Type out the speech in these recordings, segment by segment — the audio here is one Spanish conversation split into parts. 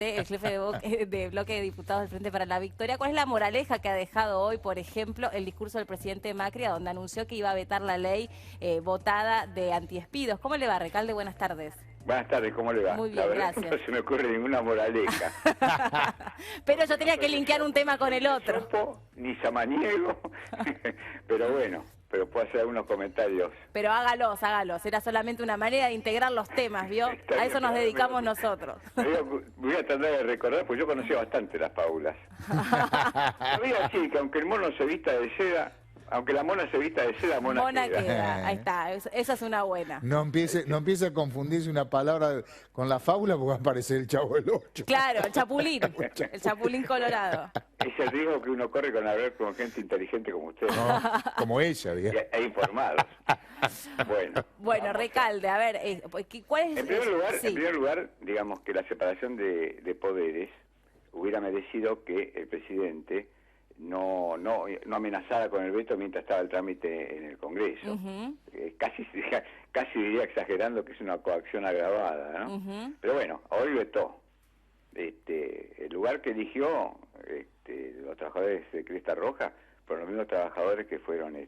el jefe de bloque de diputados del Frente para la Victoria. ¿Cuál es la moraleja que ha dejado hoy, por ejemplo, el discurso del presidente Macri, donde anunció que iba a vetar la ley votada de antidespidos? ¿Cómo le va, Recalde? Buenas tardes. Buenas tardes, ¿cómo le va? Muy bien, La verdad gracias. que no se me ocurre ninguna moraleja. Pero yo tenía que linkear un tema con el otro. Ni samaniego, pero bueno, pero puedo hacer algunos comentarios. Pero hágalos. Era solamente una manera de integrar los temas, ¿vio? A eso nos dedicamos nosotros. Voy a tratar de recordar, pues yo conocía bastante las fábulas. Sabía así que aunque el mono se vista de seda, aunque la mona se vista de seda, mona queda. Ahí está, esa es una buena. No empiece a confundirse una palabra con la fábula porque va a aparecer el Chavo del Ocho. Claro, el chapulín colorado. Es el riesgo que uno corre con hablar con gente inteligente como usted. No, como ella, digamos. E informados. Bueno, Recalde, a ver, ¿cuál es? En primer lugar, digamos que la separación de poderes hubiera merecido que el presidente no amenazara con el veto mientras estaba el trámite en el Congreso. Casi diría exagerando que es una coacción agravada, ¿no? Pero bueno, hoy vetó. El lugar que eligió los trabajadores de Cresta Roja fueron los mismos trabajadores que fueron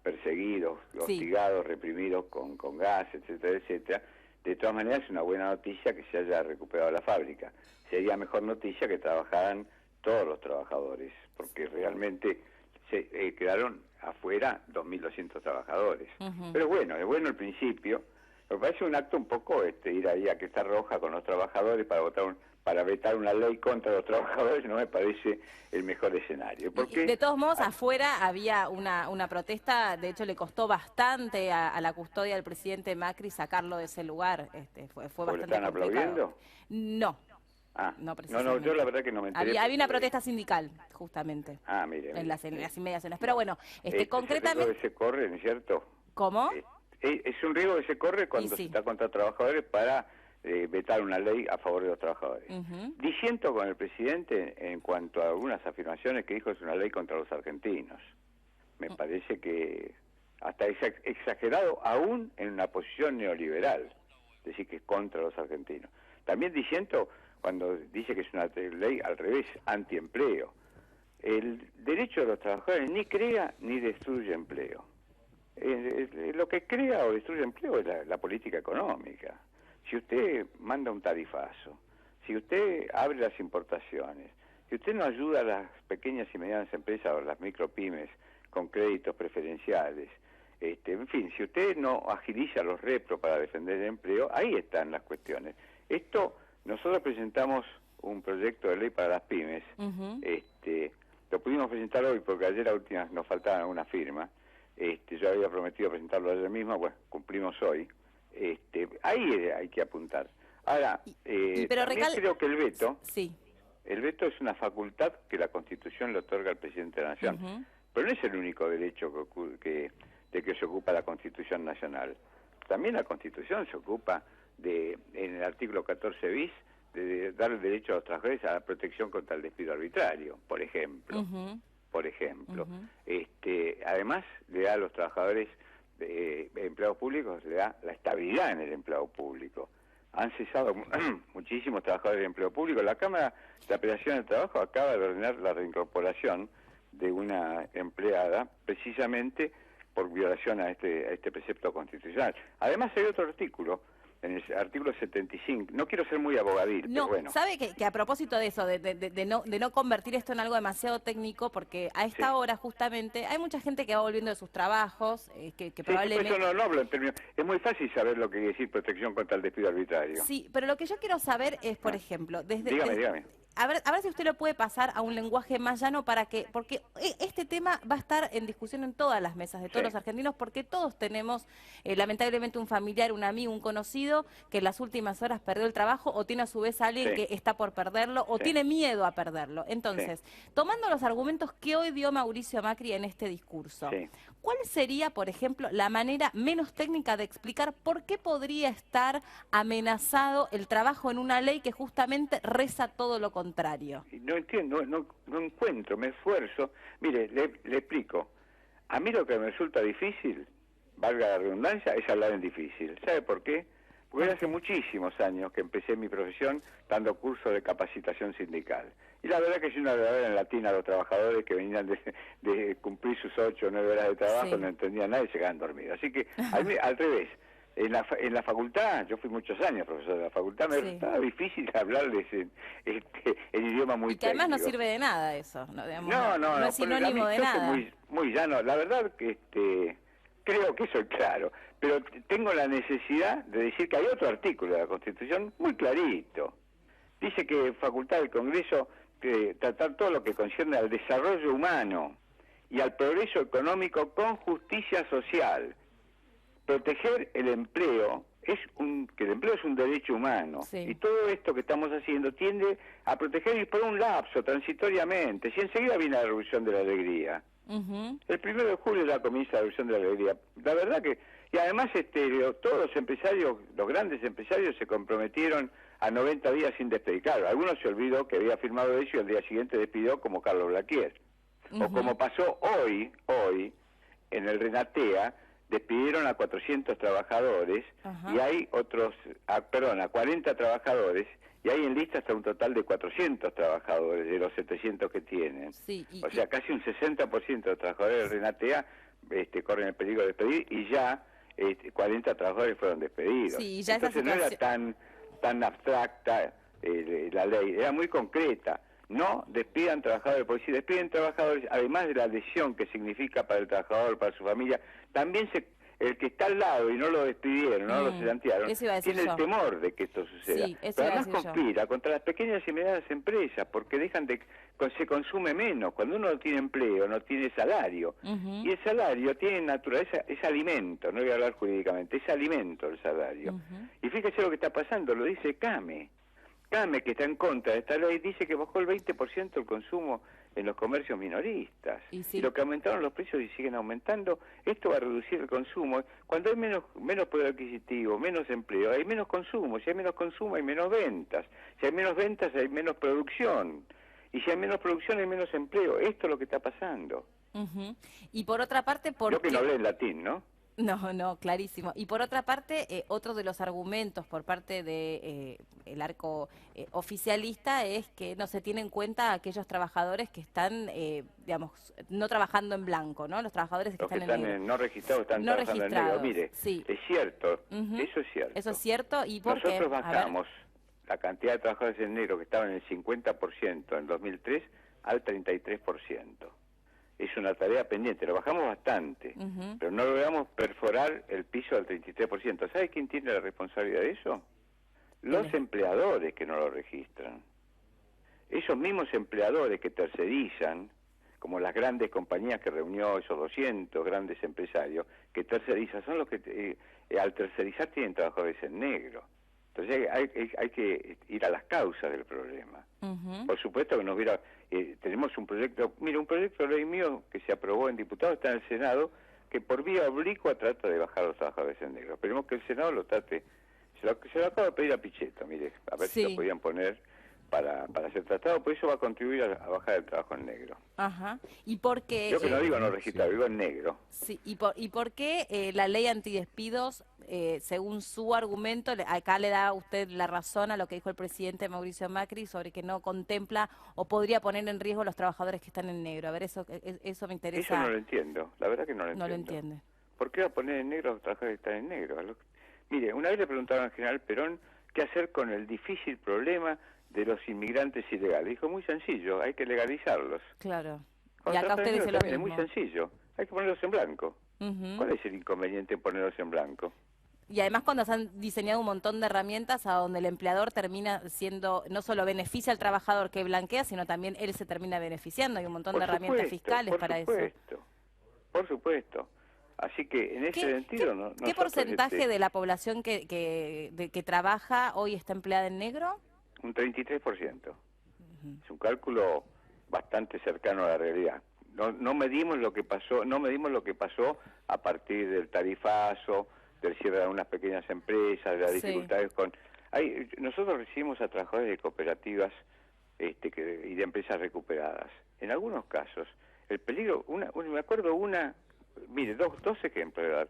perseguidos, hostigados, reprimidos con gas, etcétera, etcétera. De todas maneras es una buena noticia que se haya recuperado la fábrica. Sería mejor noticia que trabajaran todos los trabajadores, porque realmente se quedaron afuera 2.200 trabajadores. Pero bueno, es bueno el principio. Me parece un acto un poco ir ahí a Cresta Roja con los trabajadores para vetar una ley contra los trabajadores, no me parece el mejor escenario. Porque de todos modos, afuera había una protesta, de hecho le costó bastante a la custodia del presidente Macri sacarlo de ese lugar. Fue bastante ¿Lo están aplaudiendo? No. No, yo la verdad que no me enteré. Había una protesta sindical, justamente. Mire. En las inmediaciones. Pero bueno, concretamente... Es un riesgo que se corre, ¿no es cierto? ¿Cómo? Es un riesgo que se corre cuando se está contra trabajadores para vetar una ley a favor de los trabajadores. Disiento con el presidente en cuanto a algunas afirmaciones que dijo es una ley contra los argentinos. Me parece que hasta es exagerado aún en una posición neoliberal, decir que es contra los argentinos. También disiento cuando dice que es una ley al revés, antiempleo. El derecho de los trabajadores ni crea ni destruye empleo. Lo que crea o destruye empleo es la política económica. Si usted manda un tarifazo, si usted abre las importaciones, si usted no ayuda a las pequeñas y medianas empresas o las micropymes con créditos preferenciales, en fin, si usted no agiliza los repros para defender el empleo, ahí están las cuestiones. Nosotros presentamos un proyecto de ley para las pymes. Lo pudimos presentar hoy porque ayer a últimas nos faltaban algunas firmas. Yo había prometido presentarlo ayer mismo, bueno, cumplimos hoy. Ahí hay que apuntar. Ahora, pero creo que el veto, sí. El veto es una facultad que la Constitución le otorga al presidente de la Nación. Pero no es el único derecho de que se ocupa la Constitución Nacional. También la Constitución se ocupa en el artículo 14 bis, de dar el derecho a los trabajadores a la protección contra el despido arbitrario, por ejemplo. Además, le da a los trabajadores empleados públicos, le da la estabilidad en el empleado público. Han cesado muchísimos trabajadores de empleo público. La Cámara de Apelación del Trabajo acaba de ordenar la reincorporación de una empleada, precisamente por violación a este precepto constitucional. Además hay otro artículo, en el artículo 75, no quiero ser muy abogadil, pero bueno. ¿Sabe que a propósito de eso, de no convertir esto en algo demasiado técnico, porque a esta hora justamente hay mucha gente que va volviendo de sus trabajos, que probablemente... Eso no hablo en términos... Es muy fácil saber lo que quiere decir protección contra el despido arbitrario. Sí, pero lo que yo quiero saber es, por ejemplo, Dígame. A ver si usted lo puede pasar a un lenguaje más llano porque este tema va a estar en discusión en todas las mesas de todos los argentinos, porque todos tenemos lamentablemente un familiar, un amigo, un conocido que en las últimas horas perdió el trabajo o tiene a su vez a alguien que está por perderlo o tiene miedo a perderlo. Entonces, tomando los argumentos que hoy dio Mauricio Macri en este discurso, ¿cuál sería, por ejemplo, la manera menos técnica de explicar por qué podría estar amenazado el trabajo en una ley que justamente reza todo lo contrario? No entiendo, no encuentro, me esfuerzo. Mire, le explico. A mí lo que me resulta difícil, valga la redundancia, es hablar en difícil. ¿Sabe por qué? Porque hace muchísimos años que empecé mi profesión dando cursos de capacitación sindical. Y la verdad que soy una verdadera latina a los trabajadores que venían de cumplir sus 8 o 9 horas de trabajo, no entendían nada y se quedaban dormidos. Así que al revés, en la facultad, yo fui muchos años profesor de la facultad, me resultaba difícil hablarles en idioma muy técnico. Y que además no sirve de nada eso, ¿no? Digamos, no es sinónimo de nada. Muy llano. La verdad que creo que soy claro, pero tengo la necesidad de decir que hay otro artículo de la Constitución muy clarito. Dice que facultad del Congreso tratar todo lo que concierne al desarrollo humano y al progreso económico con justicia social. Proteger el empleo, que el empleo es un derecho humano, y todo esto que estamos haciendo tiende a proteger y por un lapso, transitoriamente, si enseguida viene la revolución de la alegría. El 1 de julio ya comienza la revolución de la alegría. La verdad que, y además todos los empresarios, los grandes empresarios se comprometieron a 90 días sin despedir. Claro, algunos se olvidó que había firmado eso y al día siguiente despidió, como Carlos Blaquier. O como pasó hoy, en el Renatea, despidieron a 400 trabajadores y hay a 40 trabajadores, y hay en lista hasta un total de 400 trabajadores de los 700 que tienen. O sea, casi un 60% de los trabajadores de Renatea corren el peligro de despedir, y ya 40 trabajadores fueron despedidos. Entonces no era tan abstracta la ley, era muy concreta. No despidan trabajadores, porque si despiden trabajadores, además de la lesión que significa para el trabajador, para su familia, también el que está al lado y no lo despidieron, no lo cesantearon, tiene el temor de que esto suceda. Pero además conspira contra las pequeñas y medianas empresas, porque se consume menos. Cuando uno no tiene empleo, no tiene salario. Y el salario tiene naturaleza, es alimento, no voy a hablar jurídicamente, es alimento el salario. Y fíjese lo que está pasando, lo dice CAME, que está en contra de esta ley, dice que bajó el 20% el consumo en los comercios minoristas. Y lo que aumentaron los precios y siguen aumentando, esto va a reducir el consumo. Cuando hay menos poder adquisitivo, menos empleo, hay menos consumo. Si hay menos consumo, hay menos ventas. Si hay menos ventas, hay menos producción. Y si hay menos producción, hay menos empleo. Esto es lo que está pasando. Y por otra parte, yo que no hablé en latín, ¿no? No, clarísimo. Y por otra parte, otro de los argumentos por parte de el arco oficialista es que no se tiene en cuenta a aquellos trabajadores que están, digamos, no trabajando en blanco, ¿no? Los trabajadores que están en negro. No registrados están trabajando en negro. Mire, es cierto, eso es cierto. Eso es cierto, ¿y por qué? Nosotros bajamos la cantidad de trabajadores en negro que estaban en el 50% en 2003 al 33%. Es una tarea pendiente, lo bajamos bastante, pero no logramos perforar el piso del 33%. ¿Sabe quién tiene la responsabilidad de eso? Los empleadores que no lo registran. Esos mismos empleadores que tercerizan, como las grandes compañías que reunió esos 200 grandes empresarios, que tercerizan, son los que al tercerizar tienen trabajadores en negro. Entonces hay que ir a las causas del problema. Por supuesto que tenemos un proyecto, un proyecto de ley mío que se aprobó en diputados, está en el Senado, que por vía oblicua trata de bajar a los trabajadores en negro. Esperemos que el Senado lo trate. Se lo acabo de pedir a Pichetto, a ver si lo podían poner para ser tratado, por eso va a contribuir a bajar el trabajo en negro. ¿Y por qué? Yo que no digo no registrado, digo en negro. ¿Y por qué la ley antidespidos, según su argumento, acá le da usted la razón a lo que dijo el presidente Mauricio Macri sobre que no contempla o podría poner en riesgo a los trabajadores que están en negro? A ver, eso me interesa. Eso no lo entiendo, la verdad que no lo entiendo. No lo entiende. ¿Por qué va a poner en negro a los trabajadores que están en negro? Mire, una vez le preguntaron al general Perón qué hacer con el difícil problema de los inmigrantes ilegales. Dijo, muy sencillo, hay que legalizarlos. Claro. Y acá usted dice lo mismo. Es muy sencillo, hay que ponerlos en blanco. ¿Cuál es el inconveniente en ponerlos en blanco? Y además cuando se han diseñado un montón de herramientas a donde el empleador termina siendo, no solo beneficia al trabajador que blanquea, sino también él se termina beneficiando. Hay un montón de herramientas fiscales para eso. Por supuesto. Así que en ese sentido... ¿Qué porcentaje de la población que trabaja hoy está empleada en negro? Un 33%. Es un cálculo bastante cercano a la realidad. No medimos lo que pasó a partir del tarifazo, del cierre de algunas pequeñas empresas, de las dificultades nosotros recibimos a trabajadores de cooperativas y de empresas recuperadas. En algunos casos, el peligro, me acuerdo mire, dos ejemplos de dar.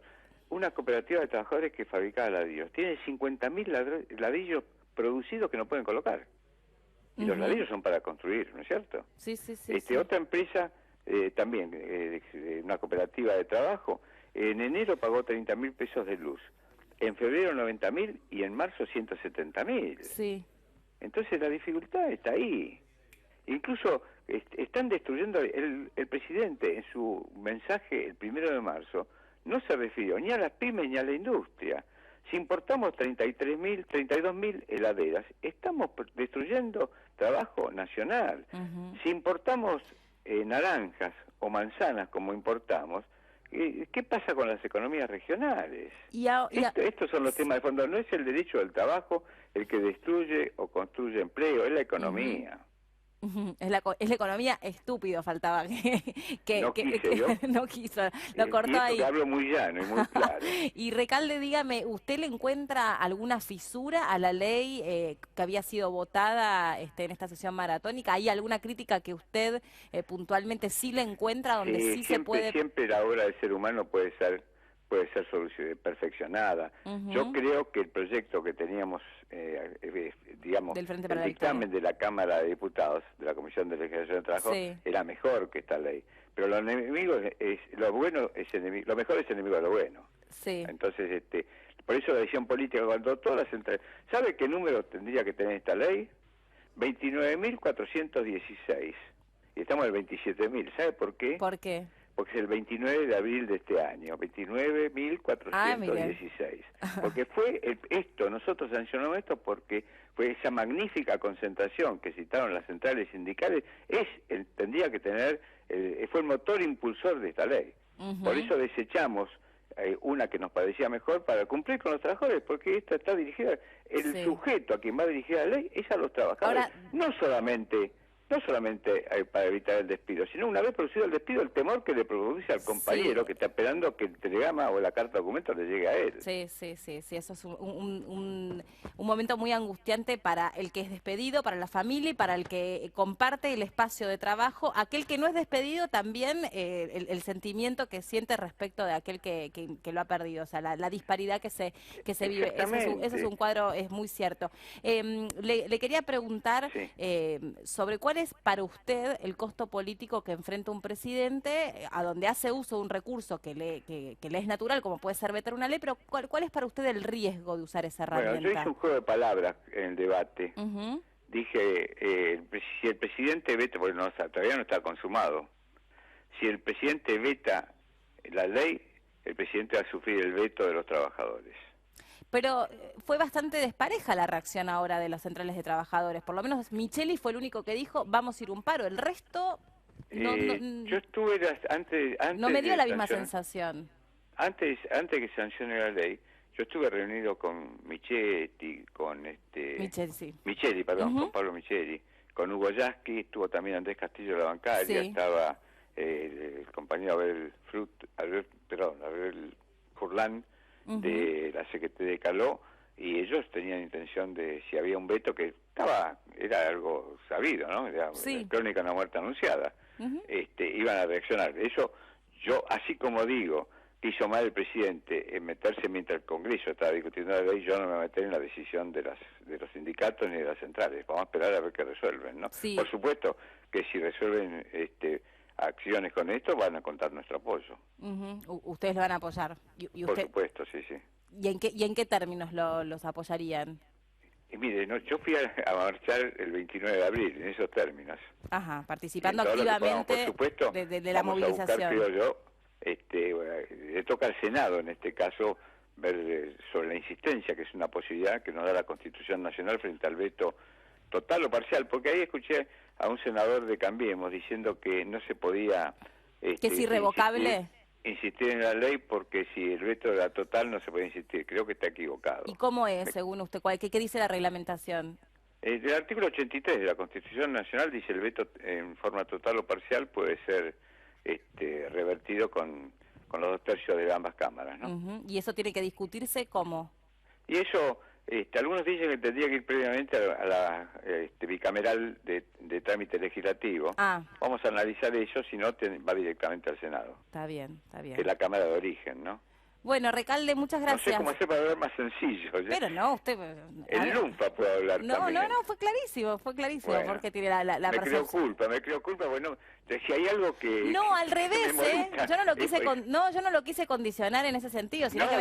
una cooperativa de trabajadores que fabricaba ladrillos. Tiene 50.000 ladrillos producidos que no pueden colocar. Y los ladrillos son para construir, ¿no es cierto? Sí, sí, sí. Sí. Otra empresa, también, una cooperativa de trabajo, en enero pagó 30.000 pesos de luz. En febrero 90.000 y en marzo 170.000. Sí. Entonces la dificultad está ahí. Incluso están destruyendo, el presidente en su mensaje el 1 de marzo no se refirió ni a las pymes ni a la industria. Si importamos 32.000 heladeras, estamos destruyendo trabajo nacional. Si importamos naranjas o manzanas como importamos, ¿qué pasa con las economías regionales? Estos son los temas de fondo. No es el derecho del trabajo el que destruye o construye empleo, es la economía. Es la economía, estúpido faltaba no quiso, lo cortó ahí. Hablo muy llano y muy claro. Y Recalde, dígame, ¿usted le encuentra alguna fisura a la ley que había sido votada en esta sesión maratónica? ¿Hay alguna crítica que usted puntualmente sí le encuentra donde sí se puede...? Siempre la obra del ser humano puede ser perfeccionada. Yo creo que el proyecto que teníamos, digamos, el dictamen de la Cámara de Diputados, de la Comisión de Legislación de Trabajo, era mejor que esta ley. Pero lo mejor es enemigo de lo bueno. Sí. Entonces, por eso la decisión política, cuando todas las ¿sabe qué número tendría que tener esta ley? 29.416. Y estamos en el 27.000. ¿Sabe por qué? ¿Por qué? Porque es el 29 de abril de este año, 29.416. Porque fue nosotros sancionamos esto porque fue esa magnífica concentración que citaron las centrales sindicales, tendría que tener, fue el motor impulsor de esta ley. Por eso desechamos una que nos parecía mejor para cumplir con los trabajadores, porque esta está dirigida, sujeto a quien va dirigida la ley es a los trabajadores. Ahora, no solamente para evitar el despido, sino una vez producido el despido, el temor que le produce al compañero que está esperando que el telegrama o la carta de documento le llegue a él. Sí, eso es un momento muy angustiante para el que es despedido, para la familia y para el que comparte el espacio de trabajo. Aquel que no es despedido también, el sentimiento que siente respecto de aquel que lo ha perdido, o sea, la disparidad que se vive. Ese es un cuadro, es muy cierto. Le quería preguntar sobre cuál es para usted el costo político que enfrenta un presidente a donde hace uso de un recurso que le es natural, como puede ser vetar una ley, pero ¿cuál es para usted el riesgo de usar esa herramienta? Bueno, yo hice un juego de palabras en el debate. Dije, si el presidente veta, porque todavía no está consumado, si el presidente veta la ley, el presidente va a sufrir el veto de los trabajadores. Pero fue bastante despareja la reacción ahora de las centrales de trabajadores. Por lo menos Micheli fue el único que dijo, vamos a ir a un paro. El resto... yo estuve antes no me dio la misma sensación. Antes que sancione la ley, yo estuve reunido con Micheli, con con Pablo Micheli, con Hugo Yasky, estuvo también Andrés Castillo de la bancaria, estaba el compañero Abel Furlan, de la Secretaría de Caló, y ellos tenían intención de, si había un veto que era algo sabido, ¿no? Era crónica de una muerte anunciada, iban a reaccionar. Eso, yo, así como digo que hizo mal el presidente en meterse mientras el Congreso estaba discutiendo la ley, yo no me voy a meter en la decisión de los sindicatos ni de las centrales. Vamos a esperar a ver qué resuelven, ¿no? Por supuesto que si resuelven acciones con esto, van a contar nuestro apoyo. ¿Ustedes lo van a apoyar? Por supuesto, sí. ¿Y en qué términos los apoyarían? Y mire, yo fui a marchar el 29 de abril, en esos términos. Participando activamente por supuesto, de la movilización. A buscar, creo yo, le toca al Senado, en este caso, ver sobre la insistencia, que es una posibilidad que nos da la Constitución Nacional frente al veto total o parcial, porque ahí escuché a un senador de Cambiemos diciendo que no se podía... ¿Que es irrevocable? Insistir en la ley, porque si el veto era total no se puede insistir. Creo que está equivocado. ¿Y cómo es, según usted? ¿Qué dice la reglamentación? El artículo 83 de la Constitución Nacional dice el veto en forma total o parcial puede ser revertido con los 2/3 de ambas cámaras, ¿no? ¿Y eso tiene que discutirse cómo? Y eso... algunos dicen que tendría que ir previamente a la bicameral de trámite legislativo. Vamos a analizar eso, si no va directamente al Senado. Está bien. Que es la Cámara de origen, ¿no? Bueno, Recalde, muchas gracias. No sé cómo hacer para hablar más sencillo. Pero no, usted... El lumpa puedo hablar también. No, fue clarísimo, bueno, porque tiene la me creo culpa, bueno, si hay algo que... No, al revés, yo no lo quise condicionar en ese sentido, sino que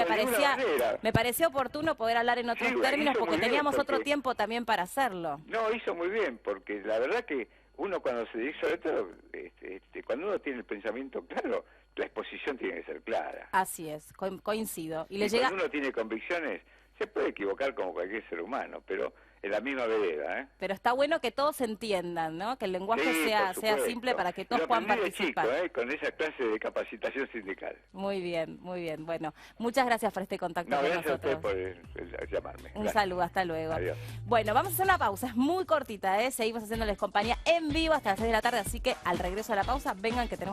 me pareció oportuno poder hablar en otros términos, porque teníamos otro tiempo también para hacerlo. No, hizo muy bien, porque la verdad que uno cuando se dice, sobre todo, cuando uno tiene el pensamiento claro, la exposición tiene que ser clara. Así es, coincido. Y cuando uno tiene convicciones, se puede equivocar como cualquier ser humano, pero en la misma vereda, ¿eh? Pero está bueno que todos entiendan, ¿no? Que el lenguaje sea simple para que todos puedan participar. Chico, con esa clase de capacitación sindical. Muy bien. Bueno, muchas gracias por este contacto con nosotros. Gracias a usted por llamarme. Un saludo, hasta luego. Adiós. Bueno, vamos a hacer una pausa, es muy cortita, ¿eh? Seguimos haciéndoles compañía en vivo hasta las 6 de la tarde, así que al regreso de la pausa, vengan que tenemos